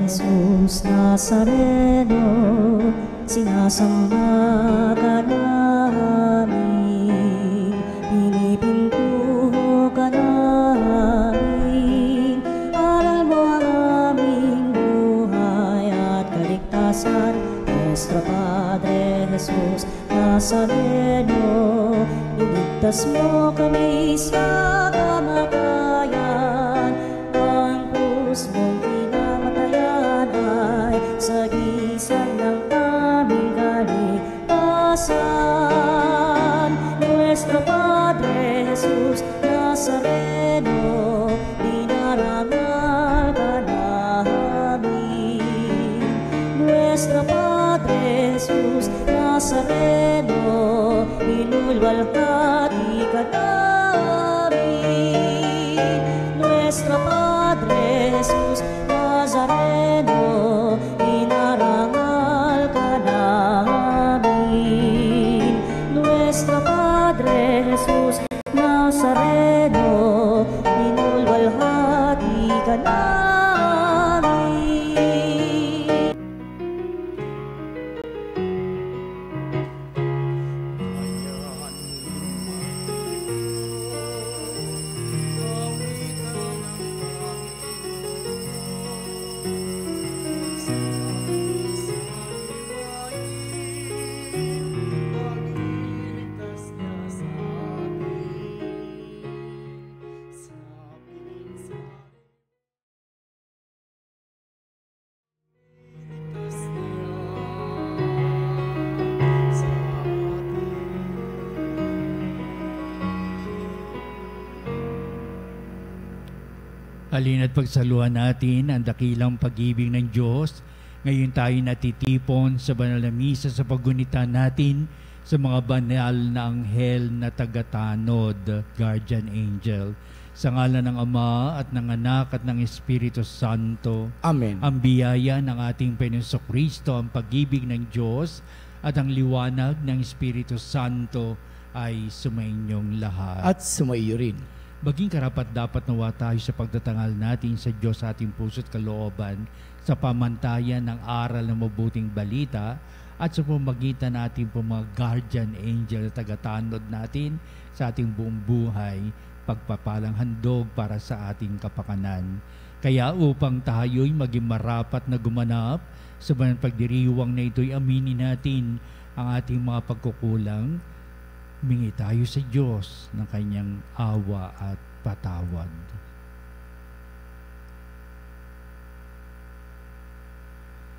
Jesus Nazareno, sinasamba ka namin, pinipintuho ka namin, aral mo ang aming buhay at kaligtasan. Nuestro Padre Jesus Nazareno, iligtas mo kami sa kamatayan, ang krus mong pinamatayan ay sagisag ng aming kaligtasan. Nuestro Padre Jesus Nazareno, dinarangal ka namin. Nuestro Padre Jesus Nazareno, inulwalhati ka namin. Nuestro Padre Jesus Nazareno, inarangal ka namin. Nuestro Padre Jesus Nazareno, inulwalhati ka namin. Halina't pagsaluhan natin ang dakilang pag-ibig ng Diyos. Ngayon tayo natitipon sa banal na misa sa paggunita natin sa mga banal na anghel na tagatanod, guardian angel. Sa ngalan ng Ama at ng Anak at ng Espiritu Santo. Amen. Ang biyaya ng ating Panginoong Kristo, ang pag-ibig ng Diyos at ang liwanag ng Espiritu Santo ay sumainyong lahat. At sumaiyo rin. Maging karapat-dapat nawa tayo sa pagtatangal natin sa Diyos sa ating puso't kalooban sa pamantayan ng aral ng mabuting balita at sa pamagitan natin po mga guardian angel na tagatanod natin sa ating buong buhay, pagpapalang handog para sa ating kapakanan. Kaya upang tayo'y maging marapat na gumanap sa banal pagdiriwang na ito'y aminin natin ang ating mga pagkukulang. Humingi tayo sa Diyos ng kanyang awa at patawad.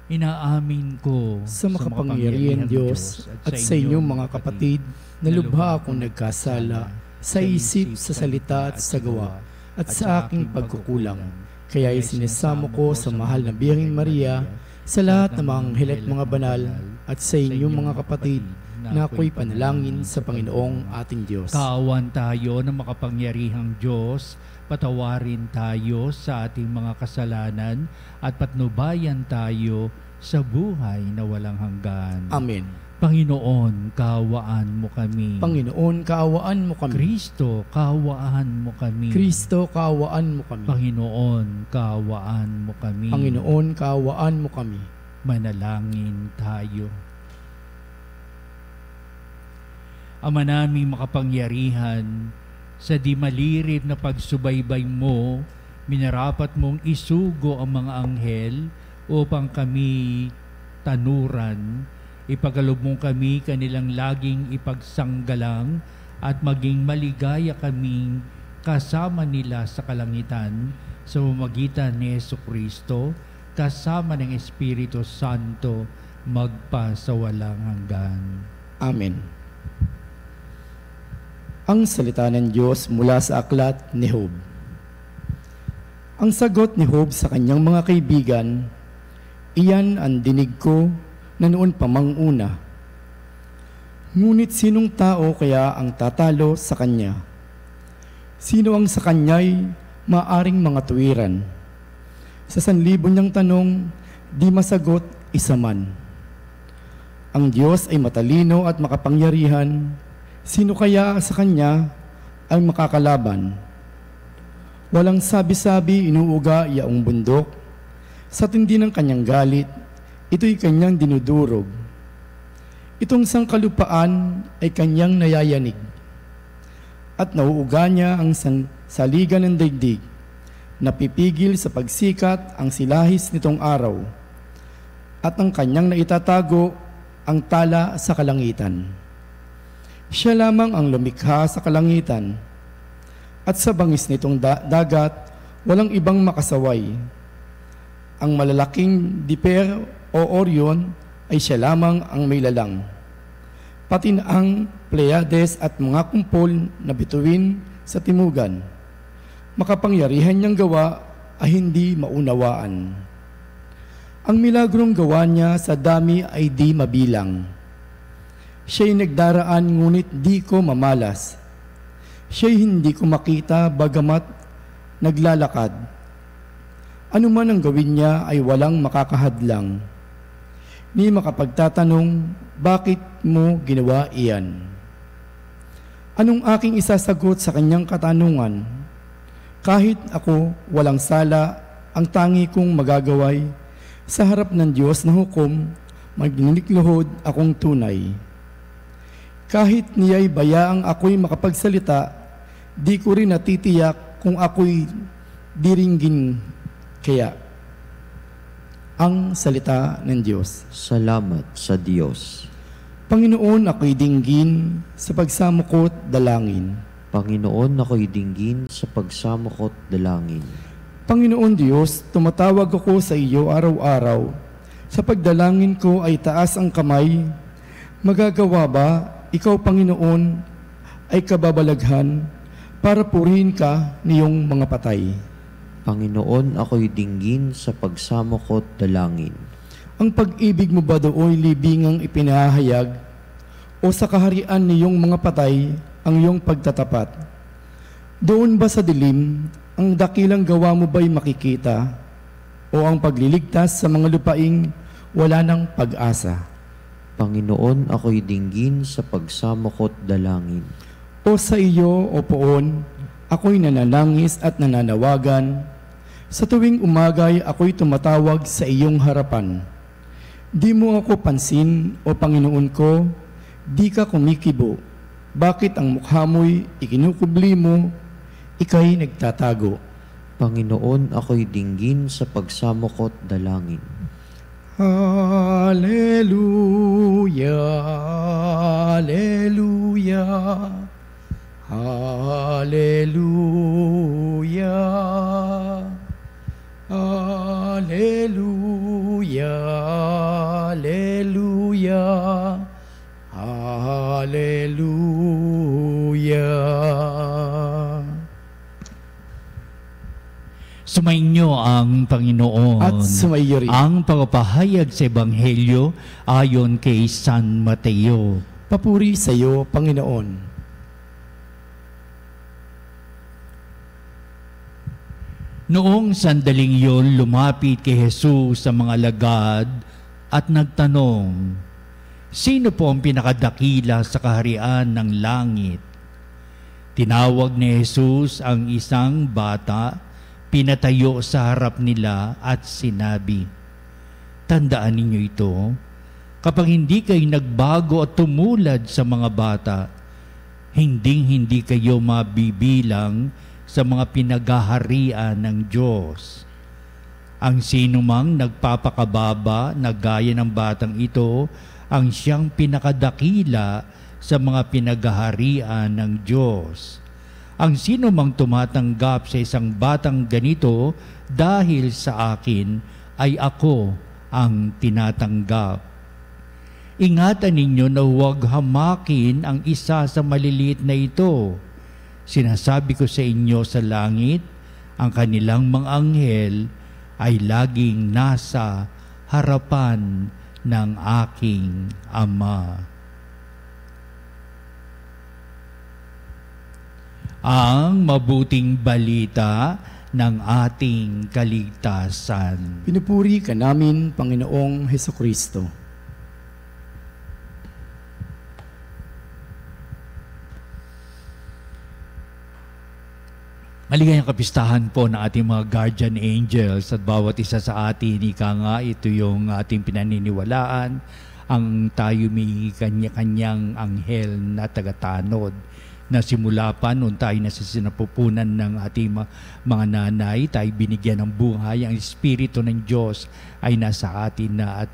Inaamin ko sa makapangyarihan Diyos at sa inyong mga kapatid na lubha akong nagkasala sa isip, sa salita at sa gawa at sa aking pagkukulang. Kaya isinisamo ko sa mahal na Birheng Maria, sa lahat ng mga anghel at mga banal at sa inyong mga kapatid na ako'y panalangin sa Panginoong ating Diyos. Kaawan tayo ng makapangyarihang Diyos, patawarin tayo sa ating mga kasalanan at patnubayan tayo sa buhay na walang hanggan. Amen. Panginoon, kaawaan mo kami. Panginoon, kaawaan mo kami. Kristo, kaawaan mo kami. Kristo, kaawaan mo kami. Panginoon, kaawaan mo kami. Panginoon, kaawaan mo kami. Manalangin tayo. Ama naming makapangyarihan, sa di malirib na pagsubaybay mo, minarapat mong isugo ang mga anghel upang kami tanuran. Ipagalob mong kami kanilang laging ipagsanggalang at maging maligaya kaming kasama nila sa kalangitan sa pamamagitan ni Jesucristo, kasama ng Espiritu Santo, magpa sa walang hanggan. Amen. Ang salita ng Diyos mula sa aklat ni Job. Ang sagot ni Job sa kanyang mga kaibigan, iyan ang dinig ko na noon pa manguna. Ngunit sinong tao kaya ang tatalo sa kanya? Sino ang sa kanya'y maaring mga tuwiran? Sa 1,000 niyang tanong, di masagot isa man. Ang Diyos ay matalino at makapangyarihan. Sino kaya sa kanya ay makakalaban? Walang sabi-sabi inuuga yaong bundok. Sa tindi ng kanyang galit, ito'y kanyang dinudurog. Itong sangkalupaan ay kanyang nayayanig. At nauuga niya ang saligan ng daigdig. Napipigil sa pagsikat ang silahis nitong araw. At ang kanyang naitatago ang tala sa kalangitan. Siya lamang ang lumikha sa kalangitan. At sa bangis nitong dagat, walang ibang makasaway. Ang malalaking Diper o Orion ay siya lamang ang may lalang. Pati na ang Pleiades at mga kumpol na bituin sa timugan. Makapangyarihan niyang gawa ay hindi maunawaan. Ang milagrong gawa niya sa dami ay di mabilang. Siya'y nagdaraan ngunit di ko mamalas. Siya'y hindi ko makita bagamat naglalakad. Ano man ang gawin niya ay walang makakahadlang. Ni makapagtatanong, bakit mo ginawa iyan? Anong aking isasagot sa kanyang katanungan? Kahit ako walang sala, ang tangi kong magagaway, sa harap ng Diyos na hukom, magnilikluhod akong tunay. Kahit niya'y bayaang ako'y makapagsalita, di ko rin natitiyak kung ako'y diringgin kaya. Ang salita ng Diyos. Salamat sa Diyos. Panginoon, ako'y dinggin sa pagsamukot dalangin. Panginoon, ako'y dinggin sa pagsamukot dalangin. Panginoon Diyos, tumatawag ako sa iyo araw-araw. Sa pagdalangin ko ay taas ang kamay. Magagawa ba, ikaw Panginoon, ay kababalaghan para purihin ka niyong mga patay? Panginoon, ako'y dinggin sa pagsamukot dalangin. Ang pag-ibig mo ba dooy libingang ipinahayag o sa kaharian niyong mga patay ang iyong pagtatapat? Doon ba sa dilim, ang dakilang gawa mo ba'y makikita o ang pagliligtas sa mga lupaing wala ng pag-asa? Panginoon, ako'y dinggin sa pagsamukot dalangin. O sa iyo, o poon, ako'y nananangis at nananawagan. Sa tuwing umagay, ako'y tumatawag sa iyong harapan. Di mo ako pansin, o Panginoon ko, di ka kumikibo. Bakit ang mukha mo'y ikinukubli mo, ika'y nagtatago? Panginoon, ako'y dinggin sa pagsamukot dalangin. Hallelujah, Hallelujah, Hallelujah, Hallelujah, Hallelujah, Hallelujah. Sumainyo ang Panginoon At sumaiyo rin. ang pagpapahayag sa Ebanghelyo ayon kay San Mateo. Papuri sa iyo, Panginoon. Noong sandaling yon, lumapit kay Jesus sa mga alagad at nagtanong, sino po ang pinakadakila sa kaharian ng langit? Tinawag ni Jesus ang isang bata, pinatayo sa harap nila at sinabi, tandaan ninyo ito, kapag hindi kayo nagbago at tumulad sa mga bata, hindi kayo mabibilang sa mga pinaghaharian ng Diyos. Ang sinumang nagpapakababa na gaya ng batang ito, ang siyang pinakadakila sa mga pinaghaharian ng Diyos. Ang sinumang tumatanggap sa isang batang ganito dahil sa akin, ay ako ang tinatanggap. Ingatan ninyo na huwag hamakin ang isa sa maliliit na ito. Sinasabi ko sa inyo sa langit, ang kanilang mga anghel ay laging nasa harapan ng aking Ama. Ang mabuting balita ng ating kaligtasan. Pinupuri ka namin, Panginoong Hesukristo. Maligayang kapistahan po ng ating mga guardian angels at bawat isa sa atin. Ika nga, ito yung ating pinaniniwalaan. Ang tayo may kanya-kanyang anghel na tagatanod na simula pa noon tayo nasa sinapupunan ng ating mga nanay, tayo binigyan ng buhay. Ang Espiritu ng Diyos ay nasa atin na at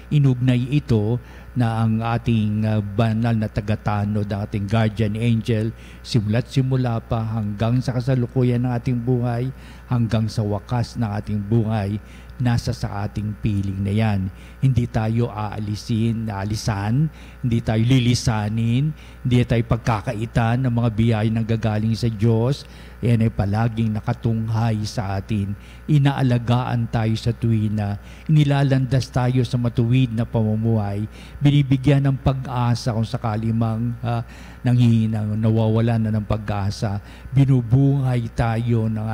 inugnay ito na ang ating banal na tagatanod, ang ating guardian angel, simula't simula pa hanggang sa kasalukuyan ng ating buhay, hanggang sa wakas ng ating buhay, nasa sa ating piling na yan. Hindi tayo alisan, hindi tayo lilisanin, hindi tayo pagkakaitan ng mga biyaya ng gagaling sa Diyos. Yan ay palaging nakatunghay sa atin. Inaalagaan tayo sa tuwina, inilalandas tayo sa matuwid na pamumuhay, binibigyan ng pag-asa kung sakali mang nanghihinang, nawawalan na ng pag-asa. Binubuhay tayo ng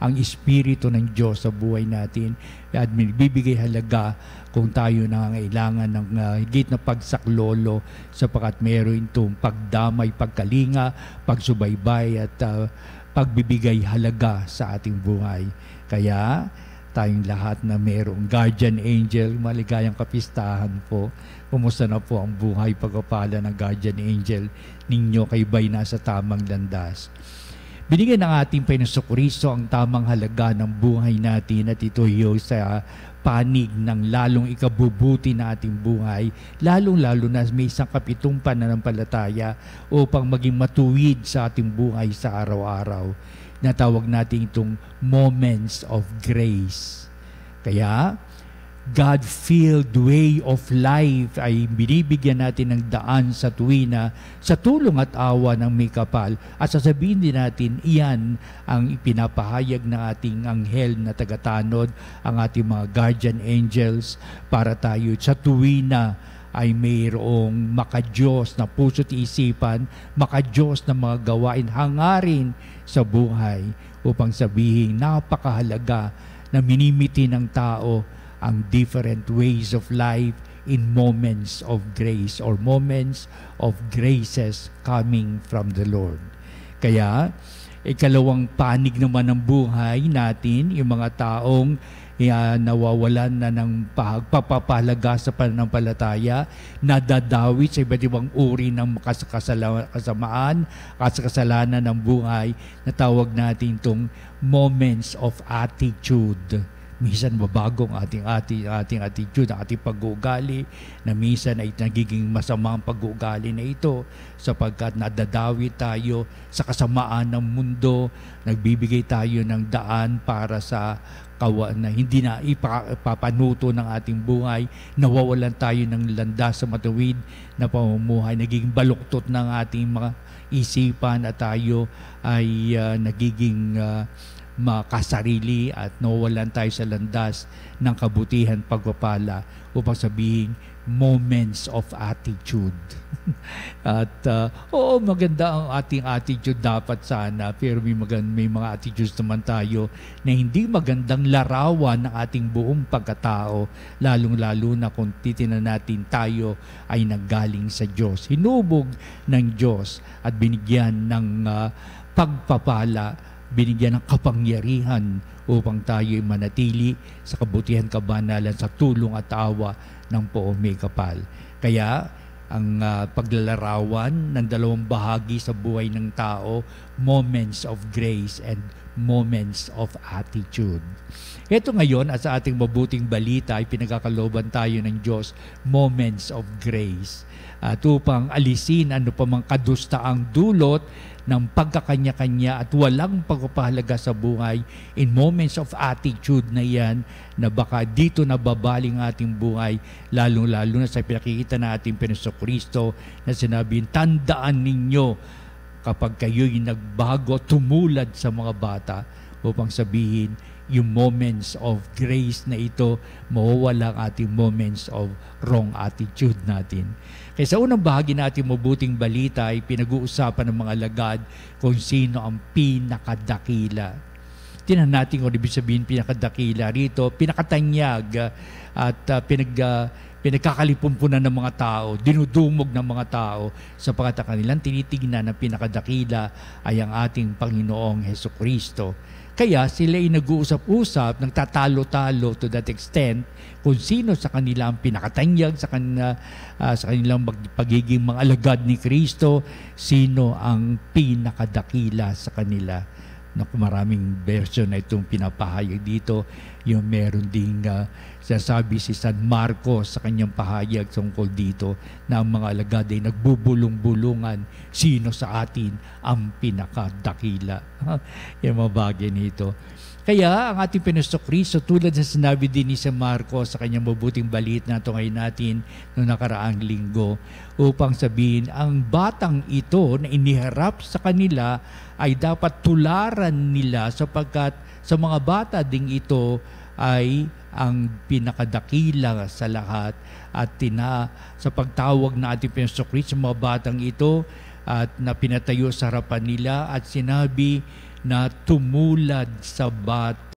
ang Espiritu ng Diyos sa buhay natin at bibigay halaga kung tayo nangangailangan ng higit na pagsaklolo sapagkat meron itong pagdamay, pagkalinga, pagsubaybay at pagbibigay halaga sa ating buhay. Kaya tayong lahat na mayroong guardian angel, maligayang kapistahan po. Kumusta na po ang buhay pagpapala ng guardian angel ninyo? Kayo ba'y nasa tamang landas? Binigyan ng ating Panginoong Kristo ang tamang halaga ng buhay natin at ito yung sa panig ng lalong ikabubuti na ating buhay, lalong-lalo na may isang kapitong pananampalataya upang maging matuwid sa ating buhay sa araw-araw. Natawag natin itong moments of grace. Kaya, God-filled way of life ay binibigyan natin ng daan sa tuwina sa tulong at awa ng may kapal. At sasabihin din natin, iyan ang ipinapahayag ng ating anghel na tagatanod, ang ating mga guardian angels, para tayo sa tuwina ay mayroong makadiyos na puso't isipan, makadiyos na mga gawain, hangarin sa buhay upang sabihin napakahalaga na minimiti ng tao ang different ways of life in moments of grace or moments of graces coming from the Lord. Kaya, ikalawang panig naman ng buhay natin, yung mga taong nawawalan na ng pagpapahalaga sa pananampalataya, nadadawit sa iba't ibang uri ng kasamaan, kasalanan ng buhay, natawag natin itong moments of attitude. Minsan mabago ang ating attitude, ang ating pag-uugali, na minsan ay nagiging masama ang pag-uugali na ito sapagkat nadadawi tayo sa kasamaan ng mundo, nagbibigay tayo ng daan para sa na hindi na ipapanuto ng ating buhay, nawawalan tayo ng landas sa matuwid na pamumuhay, nagiging baluktot ng ating mga isipan at tayo ay nagiging makasarili at nawawalan tayo sa landas ng kabutihan, pagpapala, upang sabihin moments of attitude. At oo, maganda ang ating attitude dapat sana, pero may mga attitudes naman tayo na hindi magandang larawan ng ating buong pagkatao, lalong-lalo na kung titinan natin tayo ay nanggaling sa Diyos, hinubog ng Diyos at binigyan ng pagpapala, binigyan ng kapangyarihan upang tayo ay manatili sa kabutihan, kabanalan, sa tulong at awa ng Poong May Kapal. Kaya ang paglalarawan ng dalawang bahagi sa buhay ng tao, moments of grace and moments of attitude. Ito ngayon, at sa ating mabuting balita ay pinagkakalooban tayo ng Diyos, moments of grace. At upang alisin ano pa mang kadustaang dulot ng pagkakanya-kanya at walang pagpapahalaga sa buhay, in moments of attitude na yan, na baka dito nababaling ating buhay, lalong-lalo na sa pinakikita na ating Panginoong Kristo na sinabi, tandaan ninyo kapag kayo'y nagbago, tumulad sa mga bata, upang sabihin, yung moments of grace na ito, mawawala ang ating moments of wrong attitude natin. Kaya sa unang bahagi natin mabuting balita ay pinag-uusapan ng mga alagad kung sino ang pinakadakila. Tinan natin kung ibig sabihin pinakadakila rito, pinakatanyag at pinagkakalipumpunan ng mga tao, dinudumog ng mga tao, sapagkat ang kanilang tinitignan na pinakadakila ay ang ating Panginoong Hesukristo. Kaya sila ay nag-uusap-usap, nagtatalo-talo to that extent kung sino sa kanila ang pinakatanyag sa kanilang pagiging mga alagad ni Kristo, sino ang pinakadakila sa kanila. Maraming version na itong pinapahayag dito. Yung meron ding sasabi si San Marcos sa kanyang pahayag tungkol dito na ang mga alagad ay nagbubulong-bulungan sino sa atin ang pinakadakila. Yung mga bagay nito. Kaya ang ating Panginoong Kristo, tulad sa sinabi din ni San Marcos sa kanyang mabuting balita na ito ngayon natin noong nakaraang linggo, upang sabihin, ang batang ito na iniharap sa kanila ay dapat tularan nila sapagkat sa mga bata ding ito ay ang pinakadakila sa lahat at sa pagtawag na ating Panginoong Kristo sa mga batang ito at na pinatayo sa harapan nila at sinabi na tumulad sa bata.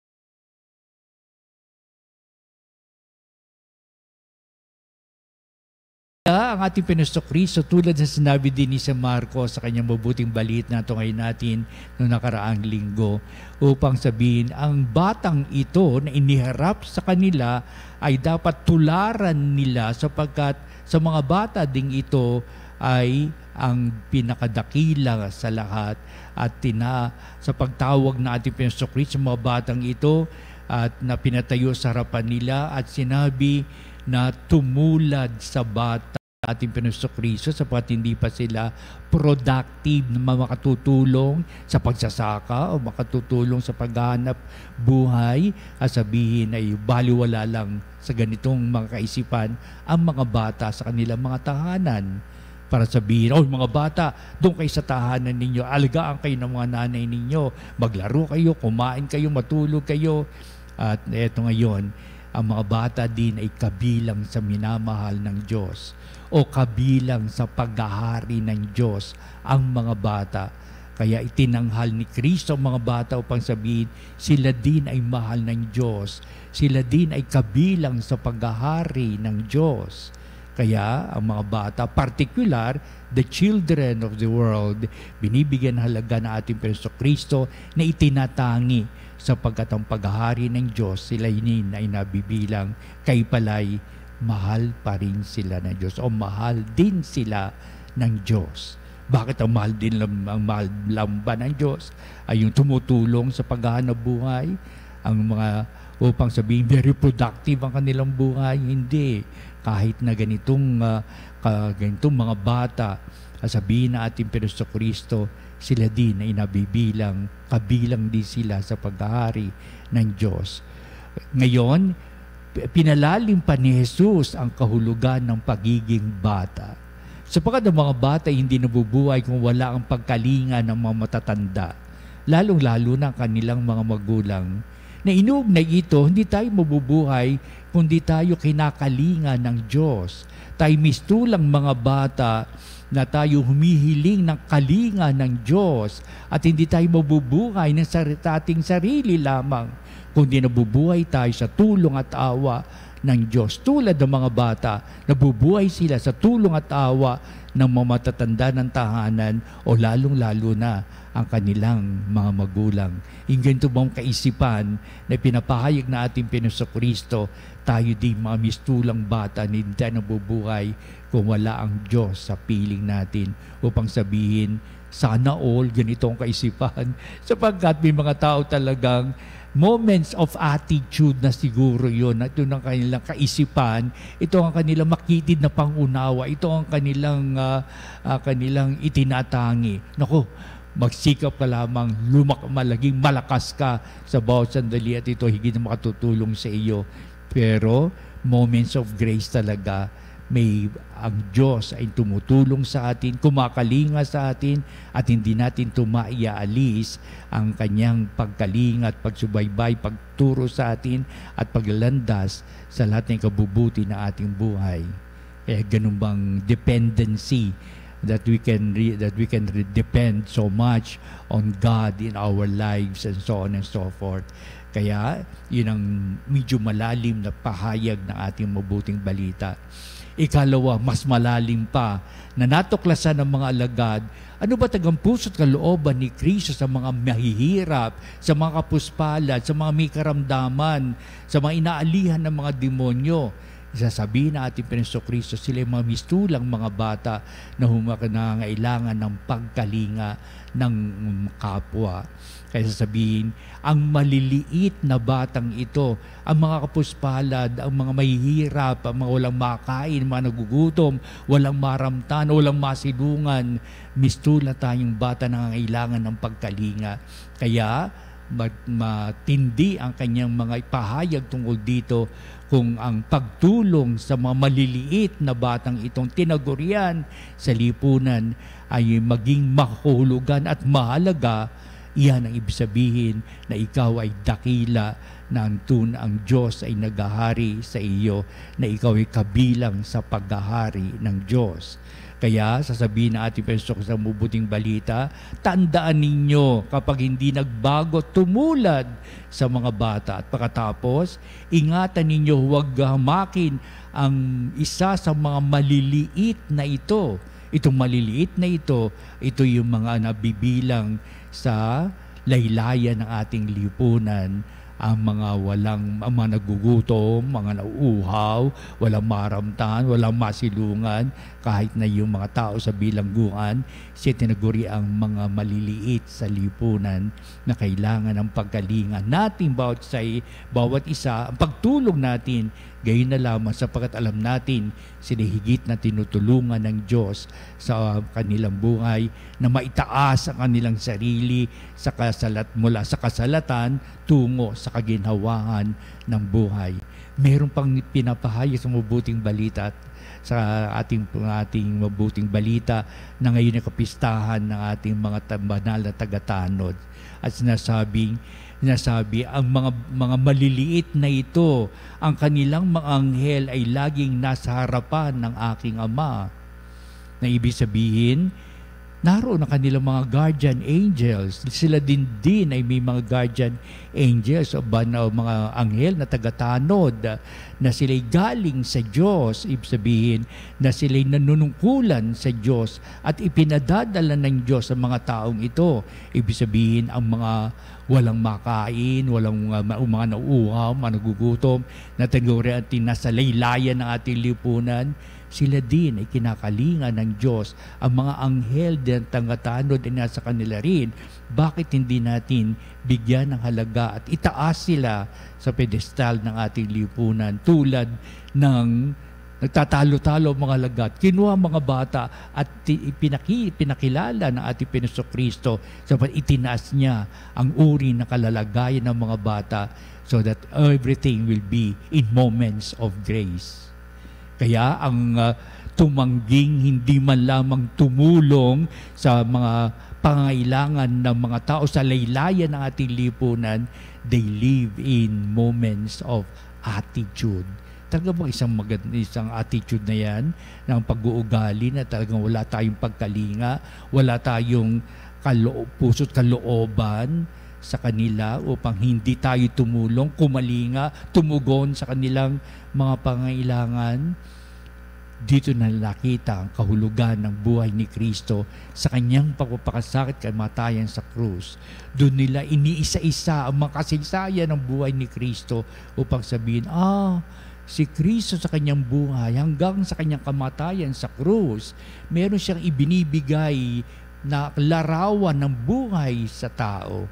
Ang ating Panginoong Kristo, tulad sa sinabi din ni San Marcos sa kanyang mabuting balita na ito ngayon natin noong nakaraang linggo, upang sabihin, ang batang ito na iniharap sa kanila ay dapat tularan nila sapagkat sa mga bata ding ito ay ang pinakadakila sa lahat at sa pagtawag na ating Panginoong Kristo sa mga batang ito at na pinatayo sa harapan nila at sinabi na tumulad sa bata ating Panginoong Kristo sapagkat hindi pa sila productive na makatutulong sa pagsasaka o makatutulong sa paghahanap buhay at sabihin ay baliwala lang sa ganitong mga kaisipan ang mga bata sa kanilang mga tahanan. Para sabihin, mga bata, doon kayo sa tahanan ninyo, alagaan kayo ng mga nanay ninyo, maglaro kayo, kumain kayo, matulog kayo. At eto ngayon, ang mga bata din ay kabilang sa minamahal ng Diyos o kabilang sa paghahari ng Diyos ang mga bata. Kaya itinanghal ni Kristo ang mga bata upang sabihin, sila din ay mahal ng Diyos. Sila din ay kabilang sa paghahari ng Diyos. Kaya ang mga bata, particular, the children of the world, binibigyan halaga na ating Panginoong Kristo na itinatangi sapagkat ang paghahari ng Diyos, sila yun ay nabibilang kay palay, mahal pa rin sila ng Diyos o mahal din sila ng Diyos. Bakit ang mahal din ang mahal lang ba ng Diyos ay yung tumutulong sa paghahanap buhay, ang mga upang sabihin very productive ang kanilang buhay? Hindi. Kahit na ganitong mga bata, sabihin na ating Panginoong Kristo, sila din ay nabibilang, kabilang din sila sa paghahari ng Diyos. Ngayon, pinalalim pa ni Jesus ang kahulugan ng pagiging bata. Sapagkat ang mga bata hindi nabubuhay kung wala ang pagkalinga ng mga matatanda, lalong-lalo na kanilang mga magulang. Na inuugnay ito, hindi tayo mabubuhay kundi tayo kinakalinga ng Diyos. Tayo mistulang mga bata na tayo humihiling ng kalinga ng Diyos at hindi tayo mabubuhay ng ating sarili lamang, kundi nabubuhay tayo sa tulong at awa ng Diyos. Tulad ng mga bata, nabubuhay sila sa tulong at awa ng mga matatanda ng tahanan o lalong-lalo na ang kanilang mga magulang. Yung ganito bang kaisipan na pinapahayag na ating Panginoong Kristo, tayo din mga mistulang bata na hindi tayo nabubuhay kung wala ang Diyos sa piling natin upang sabihin, sana all ganito ang kaisipan sapagkat may mga tao talagang moments of attitude na siguro yun, at yun ang kanilang kaisipan, ito ang kanilang makitid na pangunawa, ito ang kanilang itinatangi. Naku, magsikap ka lamang, malaging malakas ka sa bawat sandali at ito higit na makatutulong sa iyo. Pero moments of grace talaga, may ang Diyos ay tumutulong sa atin, kumakalinga sa atin at hindi natin maiaalis ang kanyang pagkalinga at pagsubaybay, pagturo sa atin at paglandas sa lahat ng kabubuti na ating buhay. Ganun bang dependency that we can depend so much on God in our lives and so on and so forth. Kaya yun ang medyo malalim na pahayag ng ating mabuting balita. Ikalawa, mas malalim pa na natuklasan ng mga alagad, ano ba tagang puso't kalooban ni Kristo sa mga mahihirap, sa mga kapuspalad, sa mga may karamdaman, sa mga inaalihan ng mga demonyo. Sasabihin na ating Panginoong Kristo, sila yung mga mistulang mga bata na nangangailangan ng pagkalinga ng kapwa. Kaya sasabihin, ang maliliit na batang ito, ang mga kapuspalad, ang mga mahihirap, ang mga walang makain, mga nagugutom, walang maramtan, walang masilungan, mistula tayong bata na nangangailangan ng pagkalinga. Kaya matindi ang kanyang mga ipahayag tungkol dito kung ang pagtulong sa mga maliliit na batang itong tinagurian sa lipunan ay maging makahulugan at mahalaga. Iyan ang ibig sabihin na ikaw ay dakila na ang Diyos ay naghahari sa iyo, na ikaw ay kabilang sa paghahari ng Diyos. Kaya sasabihin na ating Panginoon sa mabuting balita, tandaan ninyo kapag hindi nagbago, tumulad sa mga bata. At pagkatapos, ingatan ninyo huwag hamakin ang isa sa mga maliliit na ito. Itong maliliit na ito yung mga nabibilang sa laylayan ng ating lipunan, ang mga nagugutom, mga nauuhaw, walang maramtan, walang masilungan, kahit na yung mga tao sa bilangguan, siya tinaguri ang mga maliliit sa lipunan na kailangan ng pagkalinga natin bawat isa, ang pagtulong natin, gayon na lamang sapagkat alam natin sila higit na tinutulungan ng Diyos sa kanilang buhay na maitaas ang kanilang sarili mula sa kasalatan tungo sa kaginhawaan ng buhay. Meron pang pinapahayag sa mabuting balita sa ating mabuting balita na ngayon ay kapistahan ng ating mga banal na tagatanod. At sinasabi ang mga maliliit na ito, ang kanilang mga anghel ay laging nasa harapan ng aking Ama. Na ibig sabihin, naroon ang kanilang mga guardian angels. Sila din ay may mga guardian angels o mga anghel na tagatanod na sila'y galing sa Diyos. Ibig sabihin na sila'y nanunungkulan sa Diyos at ipinadadala ng Diyos sa mga taong ito. Ibig sabihin ang mga walang makain, walang mga nauuhaw, mga nagugutom, na tinagurian nasa laylayan ng ating lipunan, sila din ay kinakalinga ng Diyos. Ang mga anghel din tangatanod ay nasa kanila rin. Bakit hindi natin bigyan ng halaga at itaas sila sa pedestal ng ating lipunan tulad ng nagtatalo-talo mga lagat, kinuha mga bata at pinakilala ng ating Panginoong Kristo sapagat itinaas niya ang uri na kalalagayan ng mga bata so that everything will be in moments of grace. Kaya ang tumangging hindi man lamang tumulong sa mga pangailangan ng mga tao sa laylayan ng ating lipunan, they live in moments of attitude. Talaga bang isang attitude na yan, ng pag-uugali na talagang wala tayong pagkalinga, wala tayong puso't kalooban sa kanila upang hindi tayo tumulong, kumalinga, tumugon sa kanilang mga pangailangan. Dito na nakita ang kahulugan ng buhay ni Kristo sa kanyang pagpapakasakit kamatayan sa krus. Doon nila iniisa-isa ang mga kasaysayan ng buhay ni Kristo upang sabihin, si Kristo sa kanyang buhay hanggang sa kanyang kamatayan sa krus, meron siyang ibinibigay na larawan ng buhay sa tao.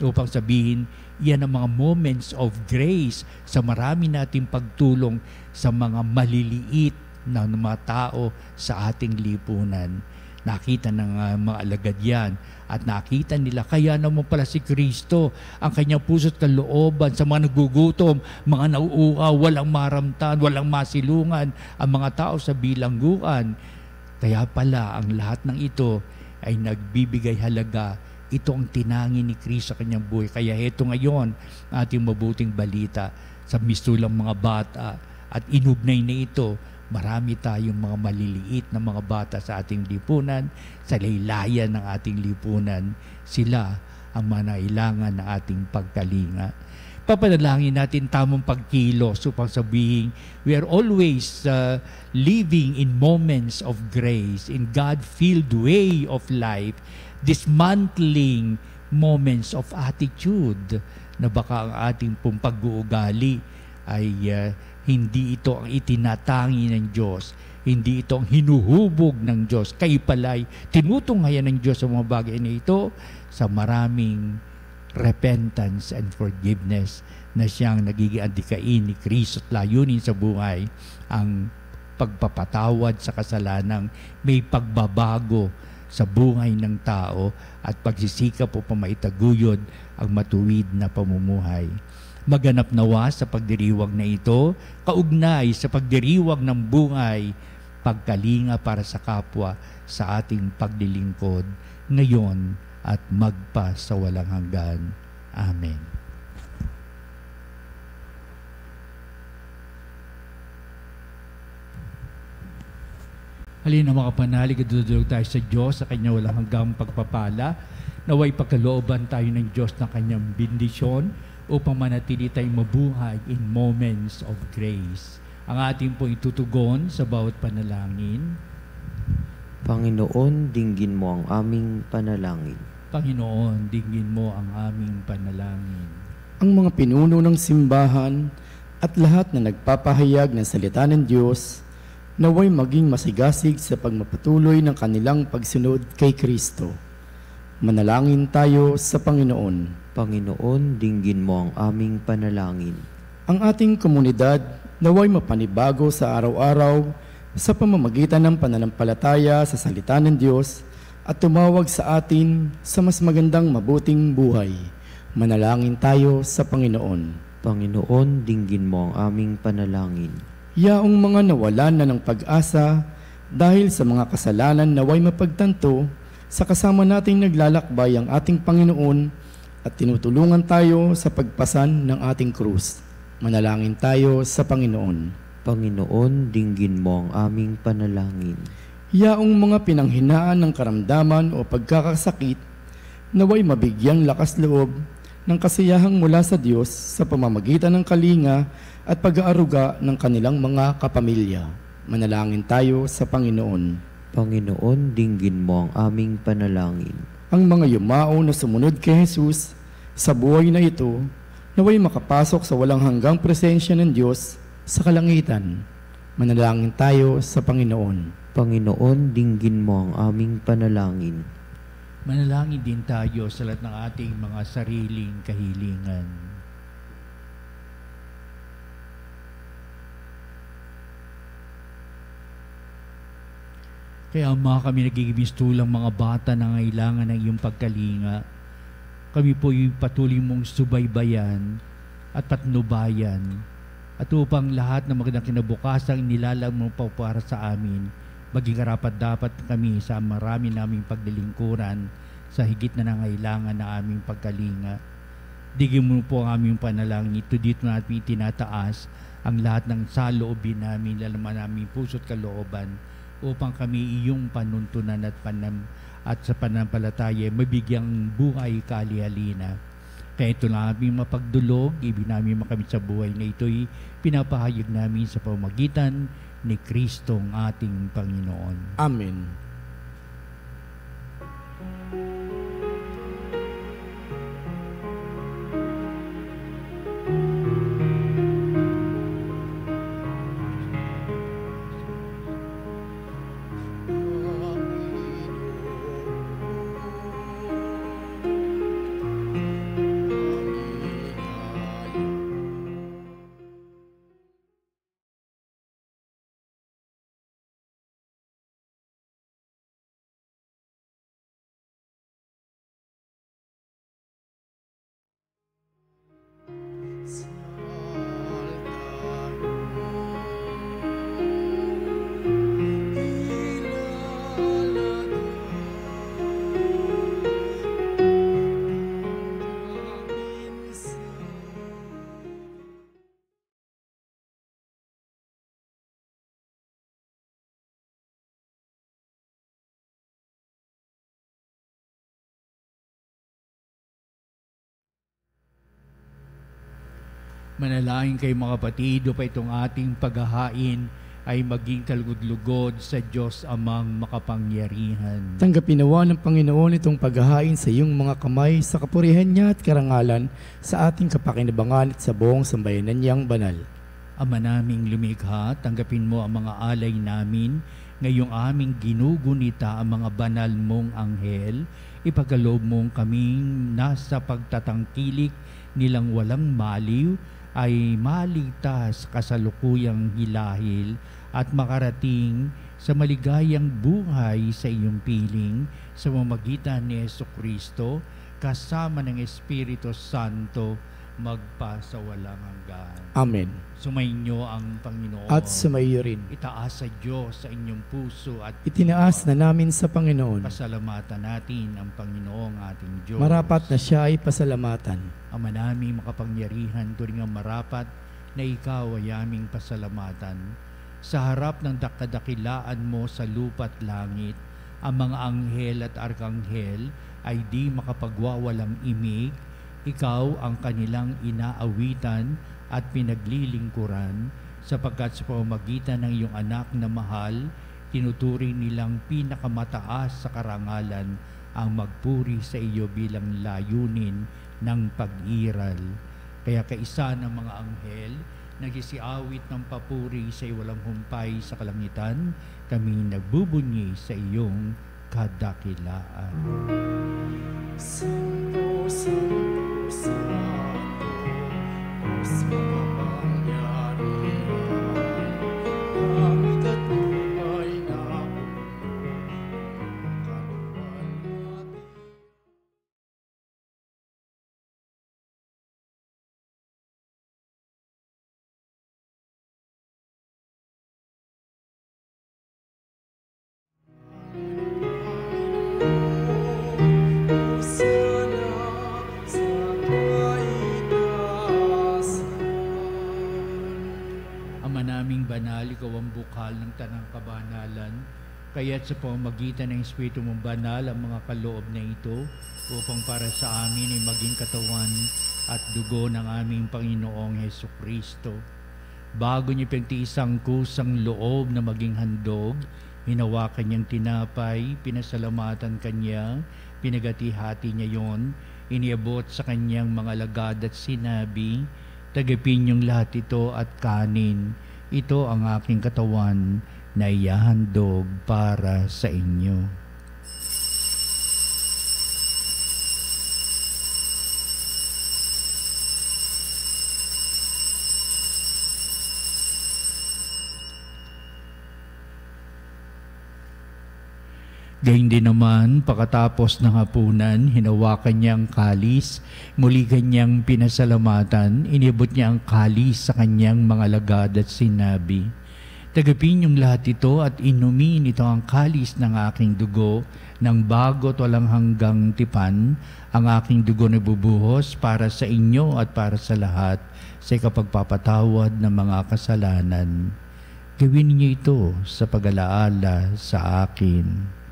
Upang sabihin, yan ang mga moments of grace sa marami nating pagtulong sa mga maliliit na mga tao sa ating lipunan. Nakita ng mga alagad yan at nakita nila, kaya naman pala si Kristo, ang kanyang puso't kalooban sa mga nagugutom, mga nauuhaw, walang maramtan, walang masilungan, ang mga tao sa bilangguan. Kaya pala ang lahat ng ito ay nagbibigay halaga. Ito ang tinangin ni Kristo sa kanyang buhay. Kaya ito ngayon ating mabuting balita sa mistulang mga bata at inugnay na ito. Marami tayong mga maliliit na mga bata sa ating lipunan, sa laylayan ng ating lipunan. Sila ang manailangan na ating pagkalinga. Papanalangin natin tamang pagkilos upang sabihin, we are always living in moments of grace, in God-filled way of life, dismantling moments of attitude na baka ang ating pong pag-uugali ay hindi ito ang itinatangi ng Diyos, hindi ito ang hinuhubog ng Diyos. Kayo pala'y tinutunghayan ng Diyos sa mga bagay na ito sa maraming repentance and forgiveness na siyang nagiging adikain ni Kristo at layunin sa buhay ang pagpapatawad sa kasalanang may pagbabago sa buhay ng tao at pagsisikap upang maitaguyod ang matuwid na pamumuhay. Maganap nawa sa pagdiriwang na ito, kaugnay sa pagdiriwang ng buhay, pagkalinga para sa kapwa sa ating paglilingkod ngayon at magpa sa walang hanggan. Amen. Halina mga panalig, dudulog tayo sa Diyos sa Kanya walang hanggang pagpapala. Naway pagkalooban tayo ng Diyos ng Kanyang bendisyon upang manatili tayong mabuhay in moments of grace. Ang ating po itutugon sa bawat panalangin. Panginoon, dinggin mo ang aming panalangin. Panginoon, dinggin mo ang aming panalangin. Ang mga pinuno ng simbahan at lahat na nagpapahayag ng salita ng Diyos naway maging masigasig sa pagmapatuloy ng kanilang pagsunod kay Kristo. Manalangin tayo sa Panginoon. Panginoon, dinggin mo ang aming panalangin. Ang ating komunidad naway mapanibago sa araw-araw sa pamamagitan ng pananampalataya sa salita ng Diyos at tumawag sa atin sa mas magandang mabuting buhay. Manalangin tayo sa Panginoon. Panginoon, dinggin mo ang aming panalangin. Yaong mga nawalan na ng pag-asa dahil sa mga kasalanan naway mapagtanto sa kasama nating naglalakbay ang ating Panginoon at tinutulungan tayo sa pagpasan ng ating krus. Manalangin tayo sa Panginoon. Panginoon, dinggin mo ang aming panalangin. Yaong mga pinanghinaan ng karamdaman o pagkakasakit, naway mabigyang lakas loob ng kasiyahang mula sa Diyos sa pamamagitan ng kalinga at pag-aaruga ng kanilang mga kapamilya. Manalangin tayo sa Panginoon. Panginoon, dinggin mo ang aming panalangin. Ang mga yumao na sumunod kay Jesus sa buhay na ito, naway makapasok sa walang hanggang presensya ng Diyos sa kalangitan. Manalangin tayo sa Panginoon. Panginoon, dinggin mo ang aming panalangin. Manalangin din tayo sa lahat ng ating mga sariling kahilingan. Kaya mga kami nagigimistulang mga bata na ngailangan ng iyong pagkalinga, kami po yung patuloy mong subaybayan at patnubayan at upang lahat ng magandang kinabukasang nilalang mo pa para sa amin, maging karapat-dapat kami sa marami naming paglilingkuran sa higit na nangailangan na aming pagkalinga. Digin mo po ang aming panalangin. Ito dito natin itinataas ang lahat ng saloobin namin, lalaman namin puso't kalooban upang kami iyong panuntunan at sa pananampalataya mabigyang buhay kalihalina. Kaya ito na aming mapagdulog, ibig namin makamit sa buhay na ito'y pinapahayag namin sa pamamagitan ni Kristong ating Panginoon. Amen. Manalangin kayo mga kapatid, upang itong ating paghahain ay maging kalugod-lugod sa Diyos Amang makapangyarihan. Tanggapin nawa ng Panginoon itong paghahain sa iyong mga kamay sa kapurihan niya at karangalan sa ating kapakinabangan at sa buong sambayanan niyang banal. Ama naming lumikha, tanggapin mo ang mga alay namin, ngayong aming ginugunita ang mga banal mong anghel, ipagkaloob mong kaming nasa pagtatangkilik nilang walang maliw, ay maligtas kasalukuyang hilahil at makarating sa maligayang buhay sa iyong piling sa pamamagitan ni Jesucristo kasama ng Espiritu Santo magpasawalang hanggan. Amen. Sumainyo ang Panginoon. At sumaiyo rin. Itaas sa Diyos sa inyong puso at Itinaas na namin sa Panginoon. pasalamatan natin ang Panginoong ating Diyos. Marapat na siya ay pasalamatan. Ama naming makapangyarihan, turing ang marapat na ikaw ay aming pasalamatan. Sa harap ng dakadakilaan mo sa lupa at langit, ang mga anghel at arkanghel ay di makapagwawalang imig. Ikaw ang kanilang inaawitan at pinaglilingkuran, sapagkat sa pamamagitan ng iyong anak na mahal, tinuturing nilang pinakamataas sa karangalan ang magpuri sa iyo bilang layunin ng pag-iral. Kaya kaisa ng mga anghel, nagsisiawit ng papuri sa iwalang humpay sa kalangitan, kami nagbubunyi sa iyong kadakilaan. Santo, Santo, Santo, Diyos makapangyarihan, langit at lupa'y napupuno, kaluwan natin. Banal, ikaw ang bukal ng tanang kabanalan, kaya't sa pamamagitan ng Espiritu mong banal ang mga kaloob na ito upang para sa amin ay maging katawan at dugo ng aming Panginoong Hesukristo. Bago niya pinagtiisang kusang loob na maging handog, hinawakan niyang tinapay, pinasalamatan kanya, pinagati-hati niya yon, iniabot sa kanyang mga alagad at sinabi, "Tagapin niyong lahat ito at kanin. Ito ang aking katawan na ihahandog para sa inyo." Gayun din naman, pagkatapos ng hapunan, hinawakan niya ang kalis, muli kanyang pinasalamatan, inibot niya ang kalis sa kanyang mga alagad at sinabi, "Tagapin niyong lahat ito at inumin ito ang kalis ng aking dugo, ng bago at walang hanggang tipan, ang aking dugo na bubuhos para sa inyo at para sa lahat, sa ikapagpapatawad ng mga kasalanan. Gawin niyo ito sa pag-alaala sa akin."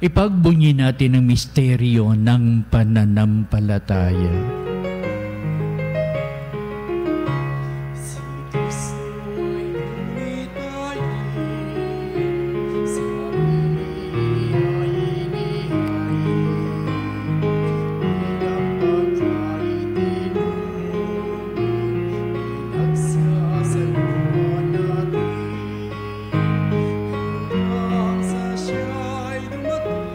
Ipagbunyi natin ang misteryo ng pananampalataya. Si Kristo'y tumitayin, sa bibigay inihain, bilang pagkaitinumin, pinagsasaluhan natin, hanggang sa siya'y dumating.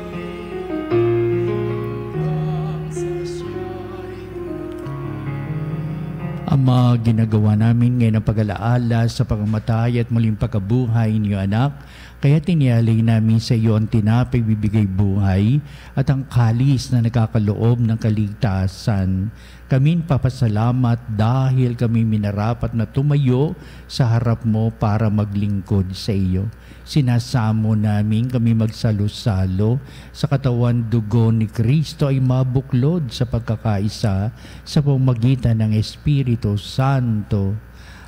Ama, ginagawa namin ngayon ang pag-alaala sa pagkamatay at muling pagkabuhay niyo anak, kaya tinialay namin sa iyo ang tinapay bibigay buhay at ang kalis na nagkakaloob ng kaligtasan. Kami papasalamat dahil kami minarapat na tumayo sa harap mo para maglingkod sa iyo. Sinasamo namin kami magsalo-salo sa katawan dugo ni Kristo ay mabuklod sa pagkakaisa sa pamamagitan ng Espiritu Santo.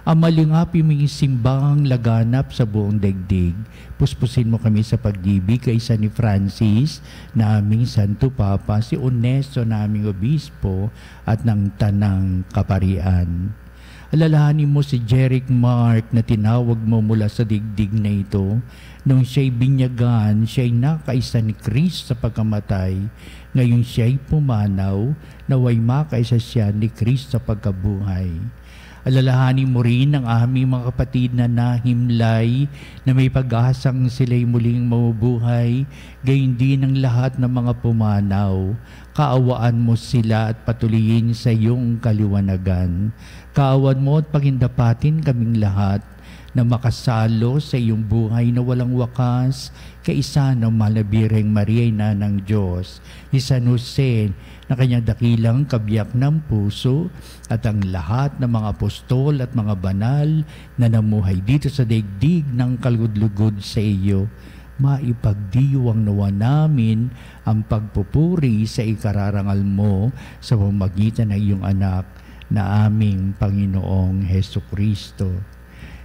Ang malingapi mo yung simbahang laganap sa buong daigdig. Puspusin mo kami sa pag-ibig kay San ni Francis, naming Santo Papa, si Onesto naming Obispo, at ng Tanang Kaparian. Alalahanin mo si Jeric Mark na tinawag mo mula sa digdig na ito. Nung siya'y binyagan, siya'y nakaisa ni Kristo sa pagkamatay. Ngayon siya'y pumanaw, naway makaisa siya ni Kristo sa pagkabuhay. Alalahanin mo rin ang aming mga kapatid na nahimlay, na may pag-asang sila'y muling mabubuhay, gayon din ang lahat ng mga pumanaw. Kaawaan mo sila at patuloyin sa iyong kaliwanagan. Kaawan mo at pagindapatin kaming lahat na makasalo sa iyong buhay na walang wakas, kaisa ng Malabireng Maria, Ina ng Diyos, ni San Jose, na kanyang dakilang kabiyak ng puso, at ang lahat ng mga apostol at mga banal na namuhay dito sa daigdig ng kalugod-lugod sa iyo. Maipagdiwang nawa namin ang pagpupuri sa ikararangal mo sa pamamagitan ng iyong anak na aming Panginoong Hesukristo.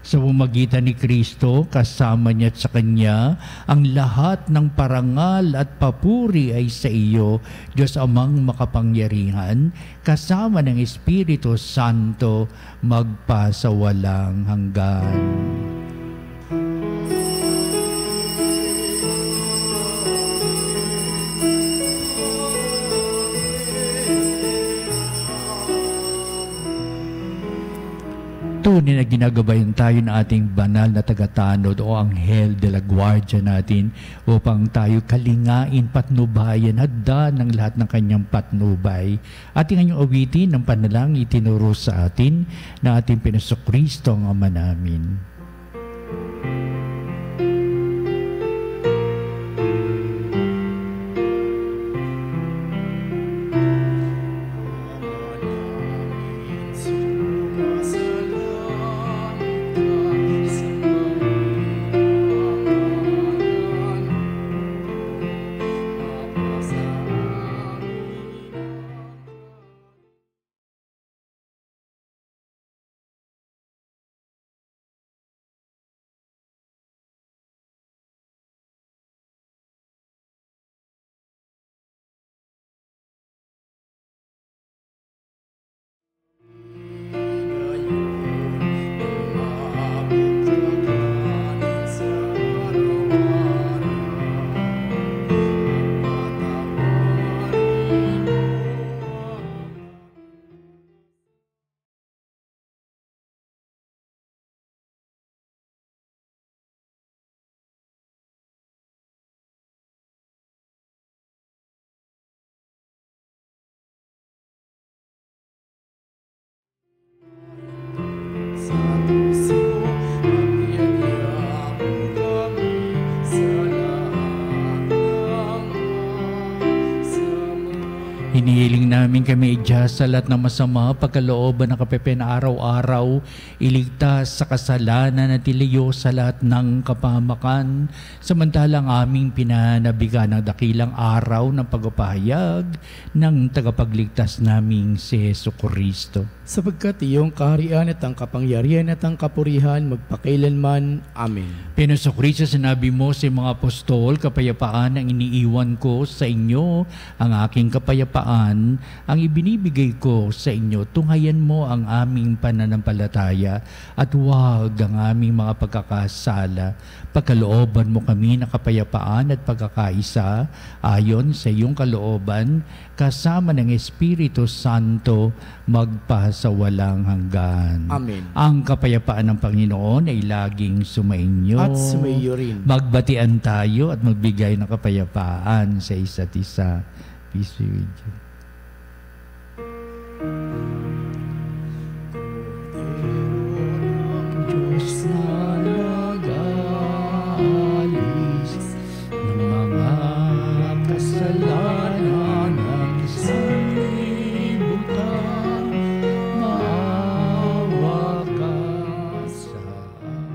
Sa pamamagitan ni Kristo, kasama niya at sa Kanya, ang lahat ng parangal at papuri ay sa iyo, Diyos Amang makapangyarihan, kasama ng Espiritu Santo, magpasawalang hanggan. Tunay na ginagabayan tayo ng ating banal na tagatanod o Anghel de la Guardia natin upang tayo kalingain, patnubayan, hadda ng lahat ng kanyang patnubay. Ating ngayong awitin ng panalang itinuro sa atin na ating Pinasokristo ang Ama namin. Hinihiling namin kami idyas sa lahat ng masama, pagkalooban ng kapepen araw-araw, iligtas sa kasalanan at iliyo sa lahat ng kapamakan, samantalang aming pinanabigan ng dakilang araw ng pagpapahayag ng tagapagligtas naming si Jesucristo. Sapagkat iyong kaharian at ang kapangyarihan at ang kapurihan magpakailanman. Amen. Pinasokristo, sinabi mo sa mga apostol, kapayapaan ang iniiwan ko sa inyo, ang aking kapayapaan ang ibinibigay ko sa inyo. Tunghayan mo ang aming pananampalataya at huwag ang aming mga pagkakasala. Pagkalooban mo kami ng kapayapaan at pagkakaisa ayon sa iyong kalooban, kasama ng Espiritu Santo, magpa sa walang hanggan. Amen. Ang kapayapaan ng Panginoon ay laging sumainyo. At sumaiyo rin. Magbatian tayo at magbigay ng kapayapaan sa isa't isa. Peace be with you. Diyos na nag-aalis ng mga kasalanan ng sanlibutan, maawa ka sa amin.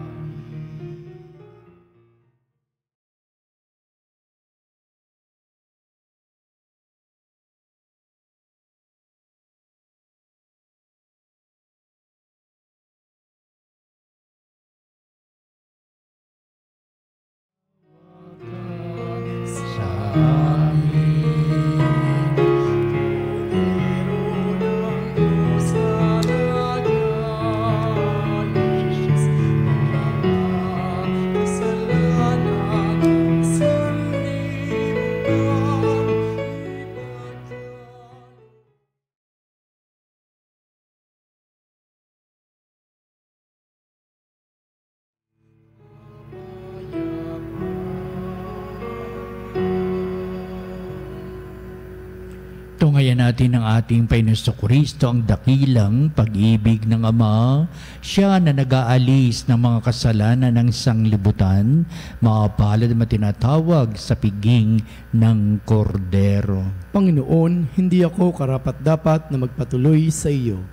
Tungayan natin ang ating Panginoon Kristo, ang dakilang pag-ibig ng Ama. Siya na nag-aalis ng mga kasalanan ng sanglibutan, mapalad na tinatawag sa piging ng kordero. Panginoon, hindi ako karapat-dapat na magpatuloy sa iyo,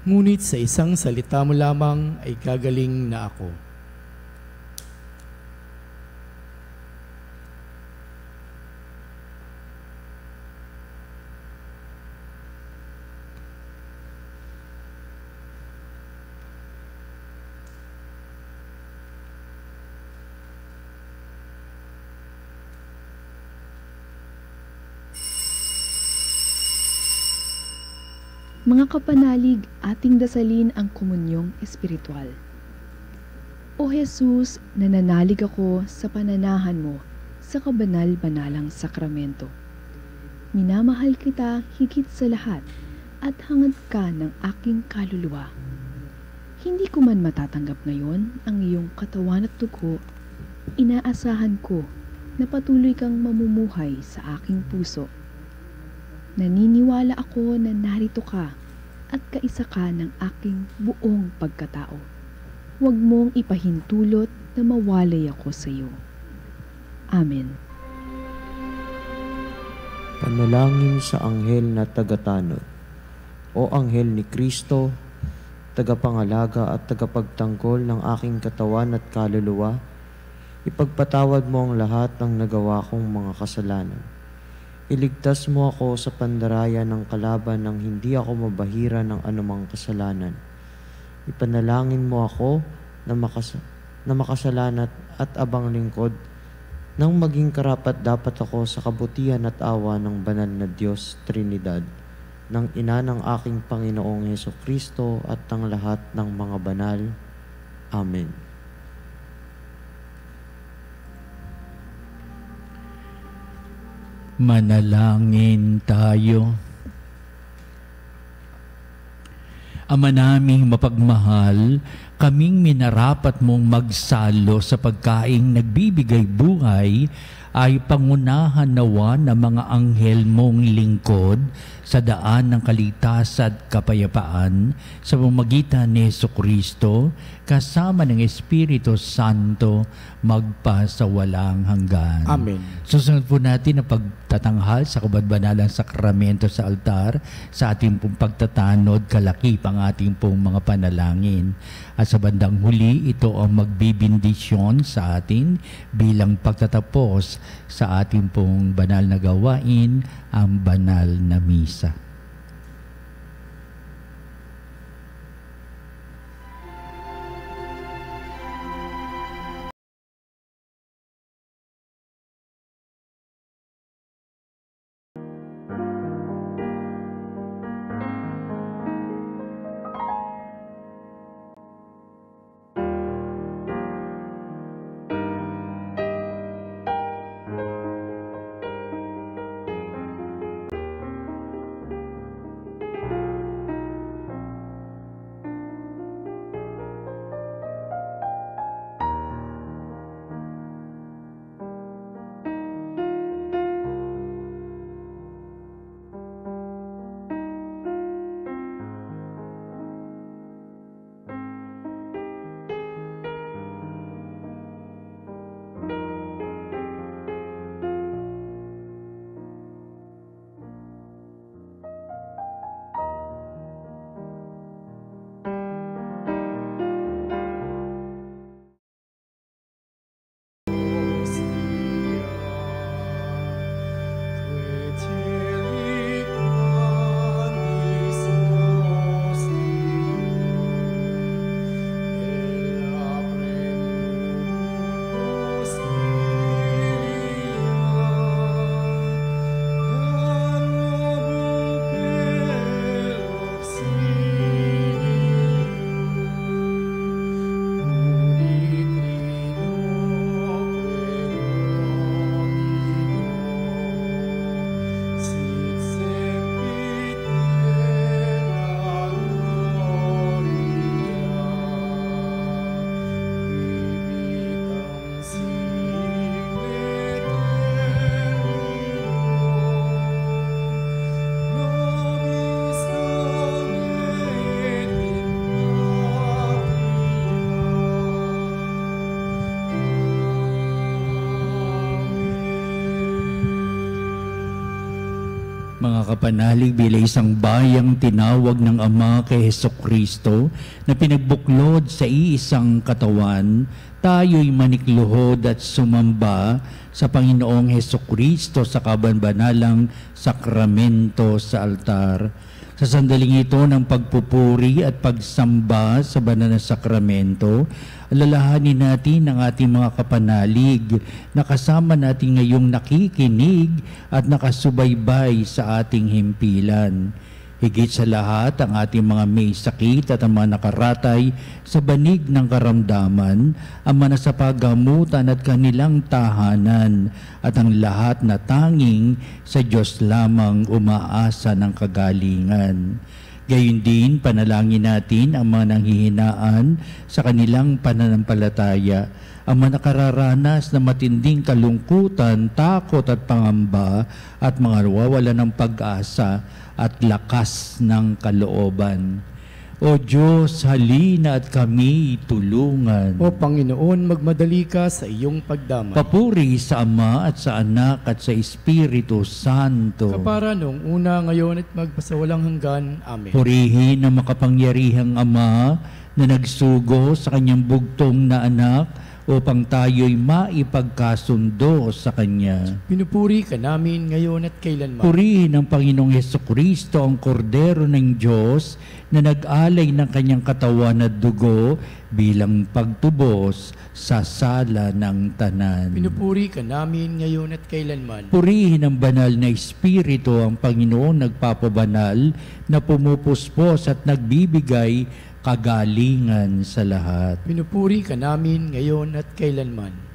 ngunit sa isang salita mo lamang ay gagaling na ako. Mga kapanalig, ating dasalin ang komunyong espiritual. O Jesus, nananalig ako sa pananahan mo sa kabanal-banalang sakramento. Minamahal kita higit sa lahat at hangad ka ng aking kaluluwa. Hindi ko man matatanggap ngayon ang iyong katawan at dugo, inaasahan ko na patuloy kang mamumuhay sa aking puso. Naniniwala ako na narito ka at kaisa ka ng aking buong pagkatao. Huwag mong ipahintulot na mawalay ako sa iyo. Amen. Panalangin sa anghel na tagatanod. O anghel ni Kristo, tagapangalaga at tagapagtanggol ng aking katawan at kaluluwa, ipagpatawad mo ang lahat ng nagawa kong mga kasalanan. Iligtas mo ako sa pandaraya ng kalaban nang hindi ako mabahira ng anumang kasalanan. Ipanalangin mo ako na makasalanat at abang lingkod nang maging karapat-dapat ako sa kabutihan at awa ng banal na Diyos Trinidad, ng ina ng aking Panginoong Hesukristo at ng lahat ng mga banal. Amen. Manalangin tayo. Ama naming mapagmahal, kaming minarapat mong magsalo sa pagkaing nagbibigay buhay ay pangunahan nawa ng mga anghel mong lingkod sa daan ng kaligtasan at kapayapaan sa pamamagitan ni Jesucristo kasama ng Espiritu Santo magpasawalang hanggan. Amen. Susunod po natin ang pagtatanghal sa kabadbanalang sakramento sa altar sa ating pong pagtatanod, kalakip ang ating pong mga panalangin. At sa bandang huli, ito ang magbibindisyon sa atin bilang pagtatapos sa ating pong banal na gawain, ang banal na misa. Mga kapanalig, bilang isang bayang tinawag ng Ama kay Hesukristo na pinagbuklod sa iisang katawan, tayo'y manikluhod at sumamba sa Panginoong Hesukristo sa kabanbanalang sakramento sa altar. Sa sandaling ito ng pagpupuri at pagsamba sa banal na sakramento, alalahanin natin ang ating mga kapanalig na kasama natin ngayong nakikinig at nakasubaybay sa ating himpilan. Higit sa lahat, ang ating mga may sakit at ang mga nakaratay sa banig ng karamdaman, ang mga sa paggamutan at kanilang tahanan, at ang lahat na tanging sa Diyos lamang umaasa ng kagalingan. Gayon din, panalangin natin ang mga nanghihinaan sa kanilang pananampalataya, ang mga nakararanas na matinding kalungkutan, takot at pangamba, at mga nawawalan ng pag-asa at lakas ng kalooban. O Diyos, halina at kami tulungan. O Panginoon, magmadali ka sa iyong pagdamay. Papuri sa Ama at sa Anak at sa Espiritu Santo. Kapara noong una, ngayon at magpasawalang hanggan. Amen. Purihin ang makapangyarihang Ama na nagsugo sa kanyang bugtong na anak upang tayo'y maipagkasundo sa Kanya. Pinupuri ka namin ngayon at kailanman. Purihin ang Panginoong Hesukristo, ang Kordero ng Diyos, na nag-alay ng Kanyang katawan at dugo bilang pagtubos sa sala ng tanan. Pinupuri ka namin ngayon at kailanman. Purihin ang banal na Espiritu, ang Panginoong nagpapabanal, na pumupuspos at nagbibigay kagalingan sa lahat. Pinupuri ka namin ngayon at kailanman.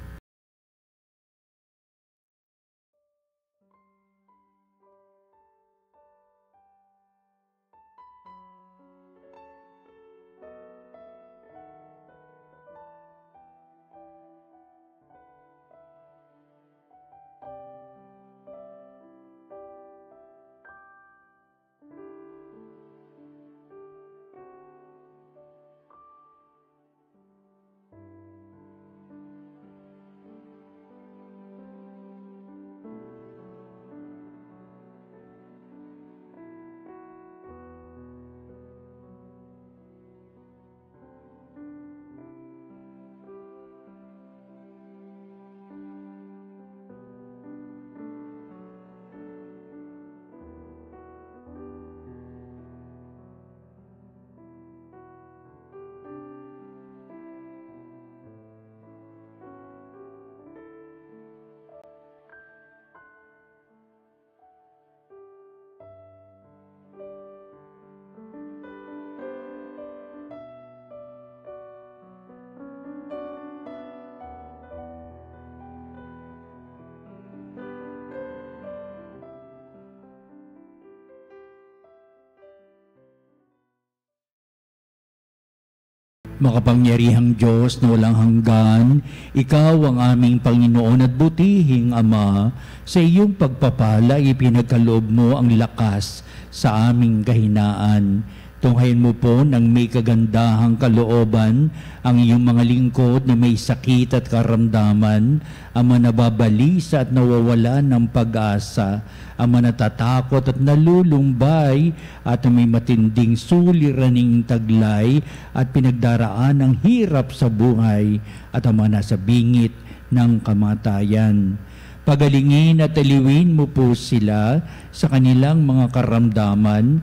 Makapangyarihang Diyos na walang hanggan, Ikaw ang aming Panginoon at butihing Ama. Sa iyong pagpapala, ipinagkaloob mo ang lakas sa aming kahinaan. Tunghayin mo po ng may kagandahang kalooban ang iyong mga lingkod na may sakit at karamdaman, ang mga nababalisa at nawawalan ng pag-asa, ang mga natatakot at nalulumbay at may matinding suliraning taglay at pinagdaraan ng hirap sa buhay at ang mga nasa bingit ng kamatayan. Pagalingin at aliwin mo po sila sa kanilang mga karamdaman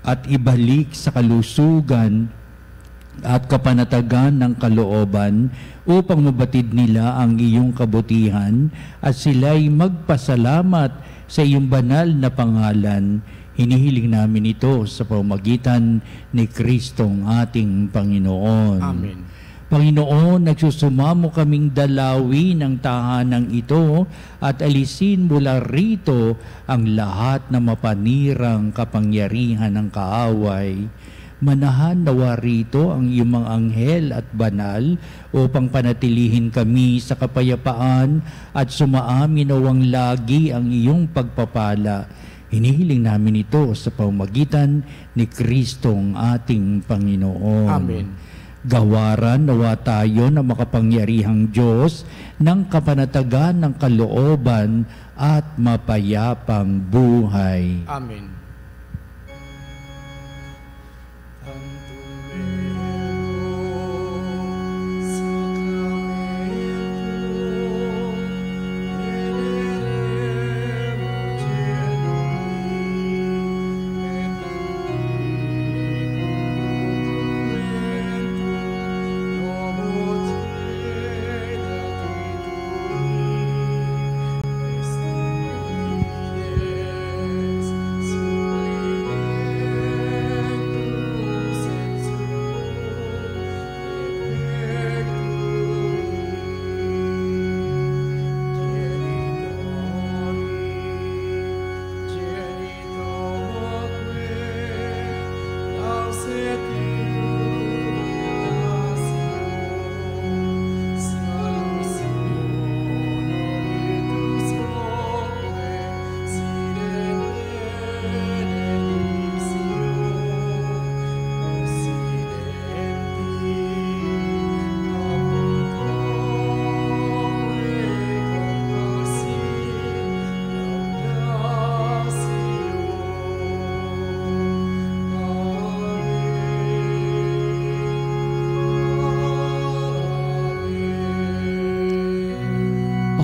at ibalik sa kalusugan at kapanatagan ng kalooban upang mabatid nila ang iyong kabutihan at sila'y magpasalamat sa iyong banal na pangalan. Hinihiling namin ito sa pamamagitan ni Kristong ating Panginoon. Amen. Panginoon, nagsusumamo kaming dalawin ang tahanang ito at alisin mula rito ang lahat na mapanirang kapangyarihan ng kaaway. Manahan nawa rito ang iyong mga anghel at banal upang panatilihin kami sa kapayapaan at sumaamin nawang lagi ang iyong pagpapala. Hinihiling namin ito sa pamamagitan ni Kristong ating Panginoon. Amen. Gawaran nawa tayo na makapangyarihang Diyos ng kapanatagan ng kalooban at mapayapang buhay. Amen.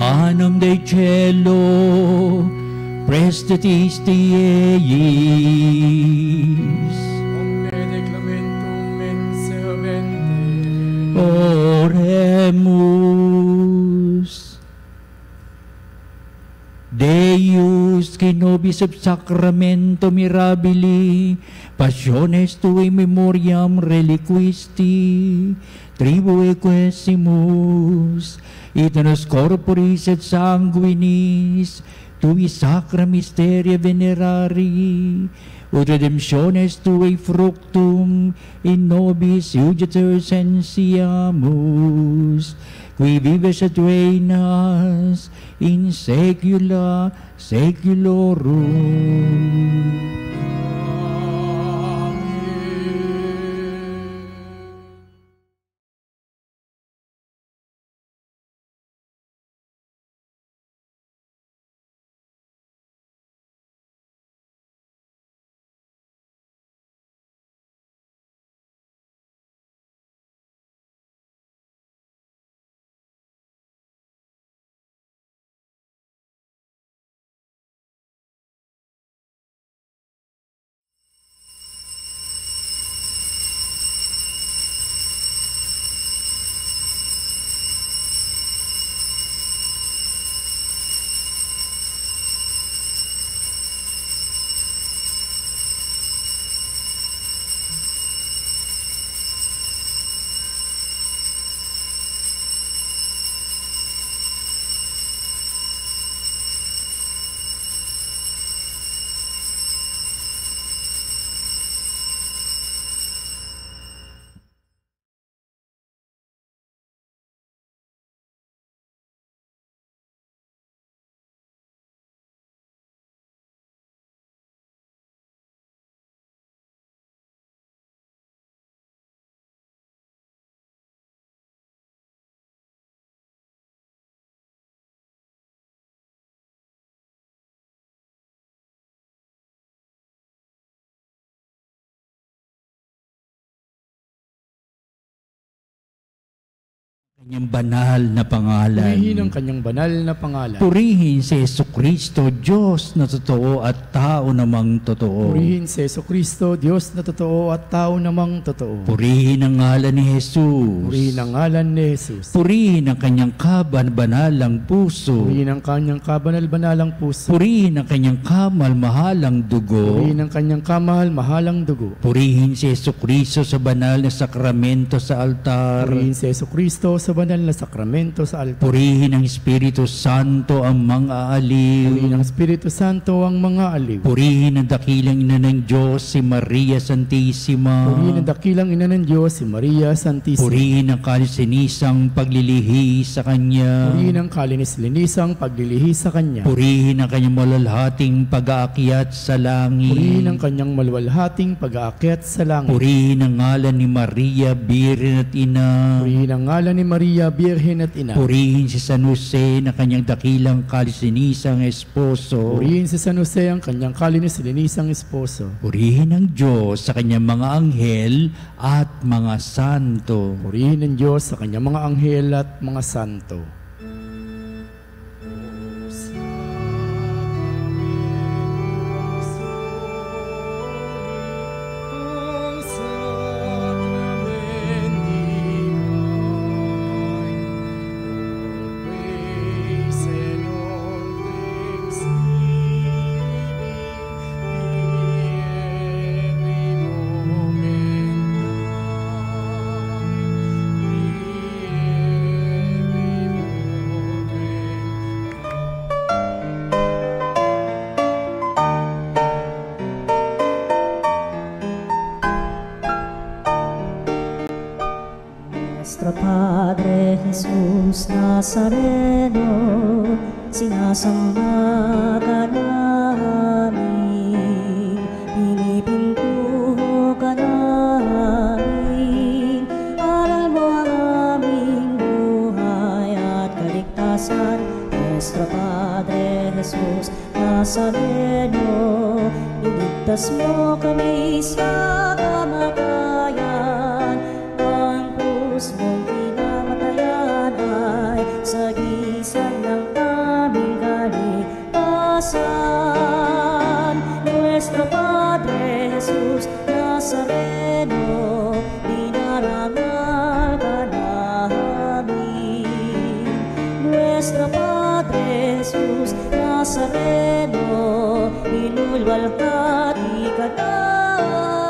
Anum Dei cielo, prestatis Dieis. Omne declamentum mense habente. Oremus. Deus, qui nobis sub sacramento mirabili, passiones tui memoriam reliquisti, tribue quesimus, et nos corporis et sanguinis, tui sacra mysteria venerari, ut redemptiones tui fructum in nobis iuditor sensiamus, qui vives et reinas in saecula saeculorum. Kanyang banal na pangalan. Purihin ang kanyang banal na pangalan. Purihin si Jesucristo, Diyos na totoo at tao namang totoo. Purihin si Jesucristo, Diyos na totoo at tao namang totoo. Purihin ang ngalan ni Jesus. Purihin ang ngalan ni Jesus. Purihin ang kanyang kaban-banalang puso. Purihin ang kanyang kabanal-banalang puso. Purihin ang kanyang kamal-mahalang dugo. Purihin ang kanyang kamahal-mahalang dugo. Purihin si Jesucristo sa banal na sakramento sa altar. Purihin si Jesucristo sa sa banal na sakramento sa altar. Purihin ng Espiritu Santo ang mga aliw. Purihin ng Espiritu Santo ang mga aliw. Purihin ang dakilang ina ng Diyos, si Maria Santissima. Purihin ang dakilang ina ng Diyos, si Maria Santissima. Purihin ang kalisinisang paglilihi sa Kanya. Purihin ang kalinis-linisang paglilihi sa Kanya. Purihin ang kanyang malalhating pag-aakyat sa langit. Purihin ang kanyang maluwalhating pag-aakyat sa langit. Purihin ang ngalan ni Maria, Birhen at Ina. Purihin ang ngalan ni Maria, Birhen at Ina. Purihin si San Jose na kanyang dakilang kalisinisang esposo. Purihin si San Jose ang kanyang kalinis-linisang esposo. Purihin ang Diyos sa kanyang mga anghel at mga santo. Purihin ang Diyos sa kanyang mga anghel at mga santo. Nuestro Padre Jesus Nazareno, sinasamba ka namin, pinipintuho ka namin, aral mo ang aming buhay at kaligtasan. Nuestro Padre Jesus Nazareno, iligtas mo kami sa kamatayan, ang krus mong pinamatayan ay sagisag ng aming kaligtasan. Nuestro Padre Jesus Nazareno, dinarangal ka namin. Nuestro Padre Jesus Nazareno, inulwalhati ka namin.